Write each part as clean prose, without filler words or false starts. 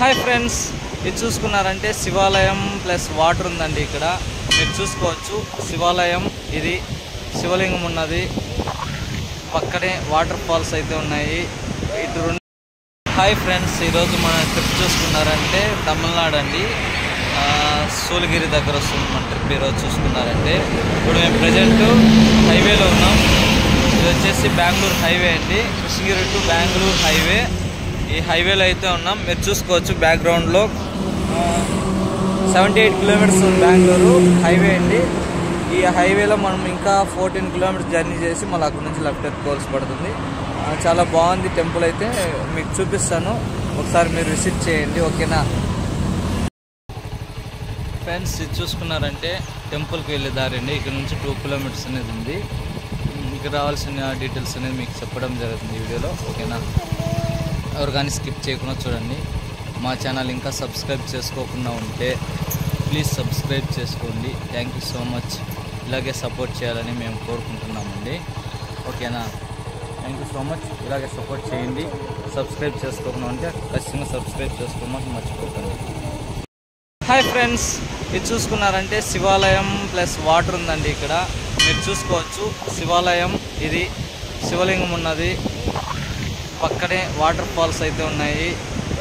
Hi friends, ఇది చూసుకున్నారంటే శివాలయం plus water ఉందండి. ఇక్కడ మీరు చూసుకోవచ్చు శివాలయం, ఇది శివలింగం ఉన్నది, పక్కనే వాటర్ ఫాల్స్ అయితే ఉన్నాయి. ఇటు రెండు. హాయ్ ఫ్రెండ్స్, ఈరోజు మన ట్రిప్ చూసుకున్నారంటే తమిళనాడు అండి, సూలగిరి దగ్గర వస్తుంది మన ట్రిప్. ఈరోజు చూసుకున్నారంటే ఇప్పుడు మేము ప్రజెంట్ హైవేలో ఉన్నాం. ఇది వచ్చేసి బెంగళూరు హైవే అండి, కృష్ణగిరి టు బెంగళూరు హైవే. ఈ హైవేలో అయితే ఉన్నాం. మీరు చూసుకోవచ్చు బ్యాక్గ్రౌండ్లో 78 కిలోమీటర్స్ బెంగళూరు హైవే అండి. ఈ హైవేలో మనం ఇంకా 14 కిలోమీటర్స్ జర్నీ చేసి మళ్ళీ అక్కడి నుంచి లెఫ్ట్ ఎత్తుకోవాల్సి పడుతుంది. చాలా బాగుంది టెంపుల్ అయితే, మీకు చూపిస్తాను, ఒకసారి మీరు విజిట్ చేయండి, ఓకేనా ఫ్రెండ్స్. ఇది చూసుకున్నారంటే టెంపుల్కి వెళ్ళే దారి అండి. ఇక్కడ నుంచి 2 కిలోమీటర్స్ అనేది ఉంది. ఇక్కడ రావాల్సిన డీటెయిల్స్ అనేది మీకు చెప్పడం జరుగుతుంది ఈ వీడియోలో, ఓకేనా. ఎవరు కానీ స్కిప్ చేయకుండా చూడండి. మా ఛానల్ ఇంకా సబ్స్క్రైబ్ చేసుకోకుండా ఉంటే ప్లీజ్ సబ్స్క్రైబ్ చేసుకోండి. Thank you so much. ఇలాగే సపోర్ట్ చేయాలని మేము కోరుకుంటున్నామండి, ఓకేనా. Thank you so much. ఇలాగే సపోర్ట్ చేయండి. సబ్స్క్రైబ్ చేసుకోకుండా ఉంటే ఖచ్చితంగా సబ్స్క్రైబ్ చేసుకోమని మర్చిపోకండి. హాయ్ ఫ్రెండ్స్, ఇది చూసుకున్నారంటే శివాలయం ప్లస్ వాటర్ ఉందండి. ఇక్కడ మీరు చూసుకోవచ్చు శివాలయం, ఇది శివలింగం ఉన్నది, పక్కనే వాటర్ ఫాల్స్ అయితే ఉన్నాయి.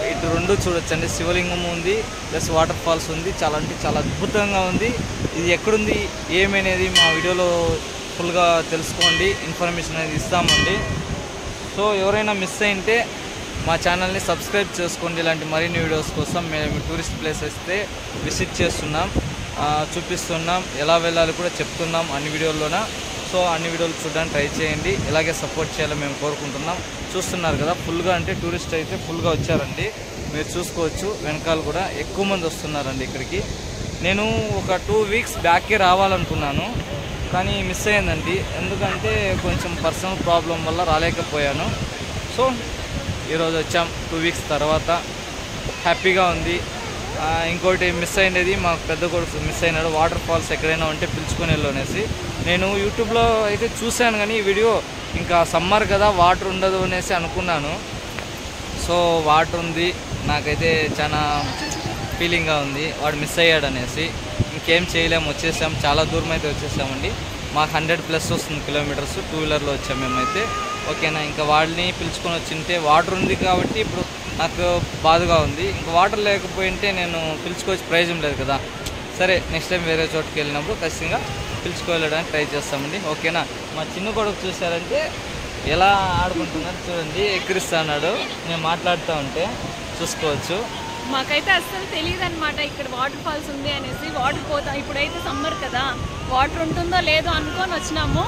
ఇటు రెండు చూడొచ్చండి, శివలింగం ఉంది ప్లస్ వాటర్ ఫాల్స్ ఉంది. చాలా అంటే చాలా అద్భుతంగా ఉంది. ఇది ఎక్కడుంది ఏమనేది మా వీడియోలో ఫుల్గా తెలుసుకోండి, ఇన్ఫర్మేషన్ అనేది ఇస్తామండి. సో ఎవరైనా మిస్ అయింటే మా ఛానల్ని సబ్స్క్రైబ్ చేసుకోండి. ఇలాంటి మరిన్ని వీడియోస్ కోసం మేము టూరిస్ట్ ప్లేసెస్ అయితే విజిట్ చేస్తున్నాం, చూపిస్తున్నాం, ఎలా వెళ్ళాలి కూడా చెప్తున్నాం అన్ని వీడియోల్లోన. సో అన్ని వీడియోలు చూడడానికి ట్రై చేయండి. ఇలాగే సపోర్ట్ చేయాలని మేము కోరుకుంటున్నాం. చూస్తున్నారు కదా ఫుల్గా, అంటే టూరిస్ట్ అయితే ఫుల్గా వచ్చారండి. మీరు చూసుకోవచ్చు వెనకాల కూడా ఎక్కువ మంది వస్తున్నారండి ఇక్కడికి. నేను ఒక 2 వీక్స్ బ్యాక్కే రావాలనుకున్నాను, కానీ మిస్ అయ్యిందండి. ఎందుకంటే కొంచెం పర్సనల్ ప్రాబ్లం వల్ల రాలేకపోయాను. సో ఈరోజు వచ్చాం 2 వీక్స్ తర్వాత. హ్యాపీగా ఉంది. ఇంకోటి మిస్ అయినది, మా పెద్ద కొడుకు మిస్ అయినాడు. వాటర్ ఫాల్స్ ఎక్కడైనా ఉంటే పిలుచుకొని వెళ్ళు అనేసి. నేను యూట్యూబ్లో అయితే చూశాను, కానీ ఈ వీడియో ఇంకా సమ్మర్ కదా వాటర్ ఉండదు అనేసి అనుకున్నాను. సో వాటర్ ఉంది, నాకైతే చాలా ఫీలింగ్గా ఉంది. వాడు మిస్ అయ్యాడు అనేసి. ఇంకేం చేయలేము, వచ్చేసాం. చాలా దూరం అయితే వచ్చేసామండి. మాకు 100+ వస్తుంది కిలోమీటర్స్. 2 వీలర్లో వచ్చాం మేమైతే, ఓకేనా. ఇంకా వాడిని పిలుచుకొని వచ్చింటే వాటర్ ఉంది కాబట్టి ఇప్పుడు నాకు బాధగా ఉంది. ఇంకా వాటర్ లేకపోయింటే నేను పిలుచుకోవచ్చు, ప్రయోజనం లేదు కదా. సరే నెక్స్ట్ టైం వేరే చోటుకి వెళ్ళినప్పుడు ఖచ్చితంగా పిలుచుకోవడానికి ట్రై చేస్తామండి, ఓకేనా. మా చిన్న కొడుకు చూసారంటే ఎలా ఆడుకుంటున్నారు చూడండి, ఎక్కిరిస్తున్నాడు నేను మాట్లాడుతూ ఉంటే, చూసుకోవచ్చు. మాకైతే అస్సలు తెలియదు అనమాట ఇక్కడ వాటర్ ఫాల్స్ ఉంది అనేసి. వాటర్ పోతా, ఇప్పుడైతే సమ్మర్ కదా, వాటర్ ఉంటుందో లేదో అనుకొని వచ్చినాము,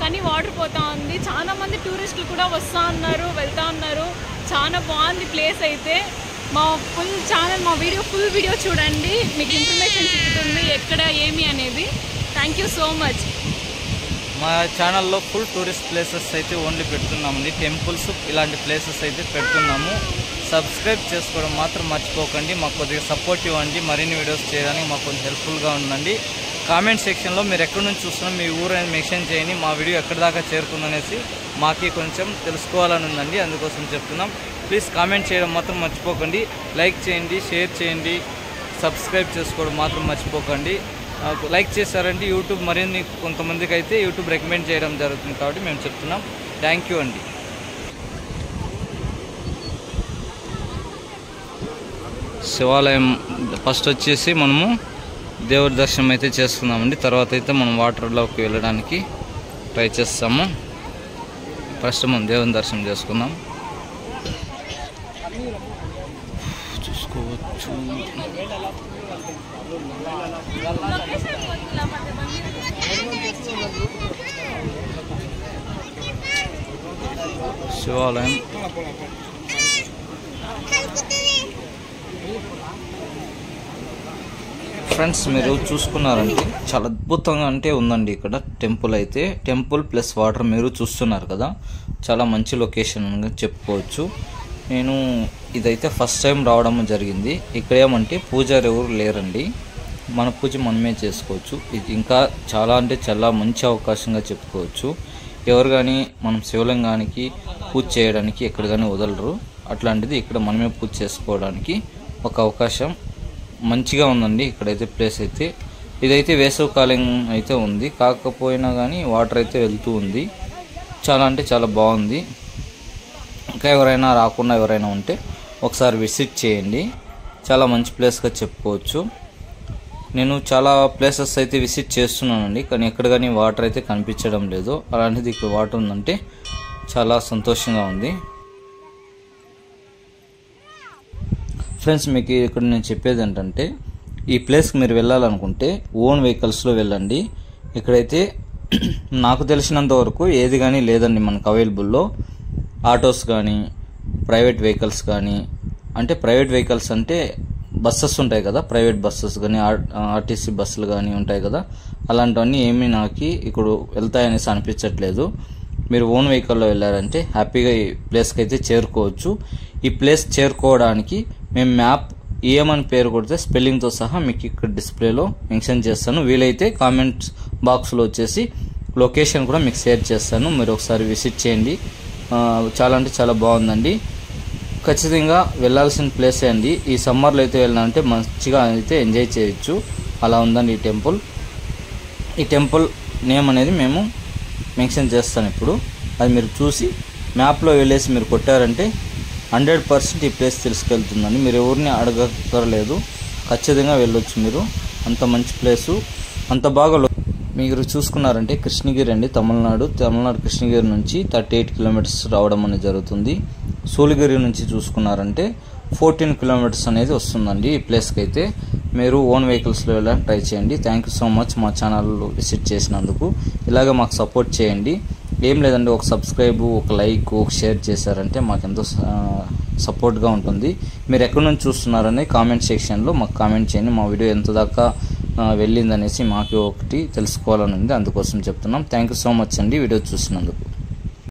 కానీ వాటర్ పోతా ఉంది. చాలా మంది టూరిస్టులు కూడా వస్తూ ఉన్నారు, వెళ్తూ ఉన్నారు. చాలా బాగుంది ప్లేస్ అయితే. మా వీడియో ఫుల్ వీడియో చూడండి, మీకు ఇన్ఫర్మేషన్ చెప్తుంది ఎక్కడ ఏమి అనేది. Thank you so much. మా ఛానల్లో ఫుల్ టూరిస్ట్ ప్లేసెస్ అయితే ఓన్లీ పెడుతున్నామండి, టెంపుల్స్ ఇలాంటి ప్లేసెస్ అయితే పెడుతున్నాము. సబ్స్క్రైబ్ చేసుకోవడం మాత్రం మర్చిపోకండి. మాకు కొద్దిగా సపోర్ట్ ఇవ్వండి, మరిన్ని వీడియోస్ చేయడానికి మాకు కొంచెం హెల్ప్ఫుల్గా ఉండండి. కామెంట్ సెక్షన్లో మీరు ఎక్కడి నుంచి చూస్తున్నాం మీ ఊరు అనేది మెన్షన్ చేయండి. మా వీడియో ఎక్కడి దాకా చేరుకుందనేసి మాకు కొంచెం తెలుసుకోవాలని ఉందండి, అందుకోసం చెప్తున్నాం. ప్లీజ్ కామెంట్ చేయడం మాత్రం మర్చిపోకండి. లైక్ చేయండి, షేర్ చేయండి, సబ్స్క్రైబ్ చేసుకోవడం మాత్రం మర్చిపోకండి. లైక్ చేశారంటే యూట్యూబ్ మరిన్ని కొంతమందికి అయితే యూట్యూబ్ రికమెండ్ చేయడం జరుగుతుంది కాబట్టి మేము చెప్తున్నాం. థ్యాంక్ యూ అండి. శివాలయం ఫస్ట్ వచ్చేసి మనము దేవుడి దర్శనం అయితే చేసుకుందామండి. తర్వాత అయితే మనం వాటర్లోకి వెళ్ళడానికి ట్రై చేస్తాము. ఫస్ట్ మనం దేవుని దర్శనం చేసుకుందాం. చూసుకోవచ్చు శివాలయం. ఫ్రెండ్స్ మీరు చూసుకున్నారంటే చాలా అద్భుతంగా అంటే ఉందండి ఇక్కడ టెంపుల్ అయితే. టెంపుల్ ప్లస్ వాటర్ మీరు చూస్తున్నారు కదా, చాలా మంచి లొకేషన్ అని చెప్పుకోవచ్చు. నేను ఇదైతే ఫస్ట్ టైం రావడం జరిగింది. ఇక్కడ ఏమంటే పూజారి ఎవరు లేరండి, మన పూజ మనమే చేసుకోవచ్చు. ఇది ఇంకా చాలా అంటే చాలా మంచి అవకాశంగా చెప్పుకోవచ్చు. ఎవరు కానీ మనం శివలింగానికి పూజ చేయడానికి ఎక్కడ కానీ వదలరు. అట్లాంటిది ఇక్కడ మనమే పూజ చేసుకోవడానికి ఒక అవకాశం. మంచిగా ఉందండి ఇక్కడైతే ప్లేస్ అయితే. ఇదైతే వేసవికాలం అయితే ఉంది, కాకపోయినా కానీ వాటర్ అయితే వెళ్తూ ఉంది. చాలా అంటే చాలా బాగుంది. ఇంకా ఎవరైనా రాకుండా ఎవరైనా ఉంటే ఒకసారి విజిట్ చేయండి. చాలా మంచి ప్లేస్గా చెప్పుకోవచ్చు. నేను చాలా ప్లేసెస్ అయితే విజిట్ చేస్తున్నానండి, కానీ ఎక్కడ కానీ వాటర్ అయితే కనిపించడం లేదు. అలాంటిది ఇక్కడ వాటర్ ఉందంటే చాలా సంతోషంగా ఉంది. ఫ్రెండ్స్, మీకు ఇక్కడ నేను చెప్పేది ఏంటంటే, ఈ ప్లేస్కి మీరు వెళ్ళాలనుకుంటే ఓన్ వెహికల్స్లో వెళ్ళండి. ఇక్కడైతే నాకు తెలిసినంత వరకు ఏది కానీ లేదండి మనకు అవైలబుల్లో. ఆటోస్ కానీ ప్రైవేట్ వెహికల్స్ కానీ, అంటే ప్రైవేట్ వెహికల్స్ అంటే బస్సెస్ ఉంటాయి కదా, ప్రైవేట్ బస్సెస్ కానీ ఆర్టీసీ బస్సులు కానీ ఉంటాయి కదా, అలాంటివన్నీ ఏమీ నాకు ఇక్కడ వెళ్తాయనేసి అనిపించట్లేదు. మీరు ఓన్ వెహికల్లో వెళ్ళారంటే హ్యాపీగా ఈ ప్లేస్కి అయితే చేరుకోవచ్చు. ఈ ప్లేస్ చేరుకోవడానికి మేము మ్యాప్ ఏమని పేరు కొడితే స్పెల్లింగ్తో సహా మీకు ఇక్కడ డిస్ప్లేలో మెన్షన్ చేస్తాను. వీలైతే కామెంట్స్ బాక్స్లో వచ్చేసి లొకేషన్ కూడా మీకు షేర్ చేస్తాను. మీరు ఒకసారి విజిట్ చేయండి. చాలా అంటే చాలా బాగుందండి. ఖచ్చితంగా వెళ్ళాల్సిన ప్లేసే అండి. ఈ సమ్మర్లో అయితే వెళ్ళాలంటే మంచిగా అయితే ఎంజాయ్ చేయొచ్చు. అలా ఉందండి ఈ టెంపుల్. ఈ టెంపుల్ నేమ్ అనేది మేము మెన్షన్ చేస్తాను ఇప్పుడు. అది మీరు చూసి మ్యాప్లో వెళ్ళేసి మీరు కొట్టారంటే 100% ఈ ప్లేస్ తీసుకెళ్తుందండి. మీరు ఎవరిని అడగక్కర్లేదు, ఖచ్చితంగా వెళ్ళొచ్చు మీరు. అంత మంచి ప్లేసు, అంత బాగా. మీరు చూసుకున్నారంటే కృష్ణగిరి అండి, తమిళనాడు కృష్ణగిరి నుంచి 38 కిలోమీటర్స్ రావడం అనేది జరుగుతుంది. సూళగిరి నుంచి చూసుకున్నారంటే 14 కిలోమీటర్స్ అనేది వస్తుందండి. ఈ ప్లేస్కి అయితే మీరు ఓన్ వెహికల్స్లో వెళ్ళడానికి ట్రై చేయండి. థ్యాంక్ యూ సో మచ్ మా ఛానల్ విజిట్ చేసినందుకు. ఇలాగే మాకు సపోర్ట్ చేయండి. ఏం లేదండి, ఒక సబ్స్క్రైబ్, ఒక లైక్, ఒక షేర్ చేశారంటే మాకు ఎంతో సపోర్ట్గా ఉంటుంది. మీరు ఎక్కడి నుంచి చూస్తున్నారని కామెంట్ సెక్షన్లో మాకు కామెంట్ చేయండి. మా వీడియో ఎంత దాకా వెళ్ళిందనేసి మాకు ఒకటి తెలుసుకోవాలని ఉంది, అందుకోసం చెప్తున్నాం. థ్యాంక్ యూ సో మచ్ అండి వీడియో చూసినందుకు.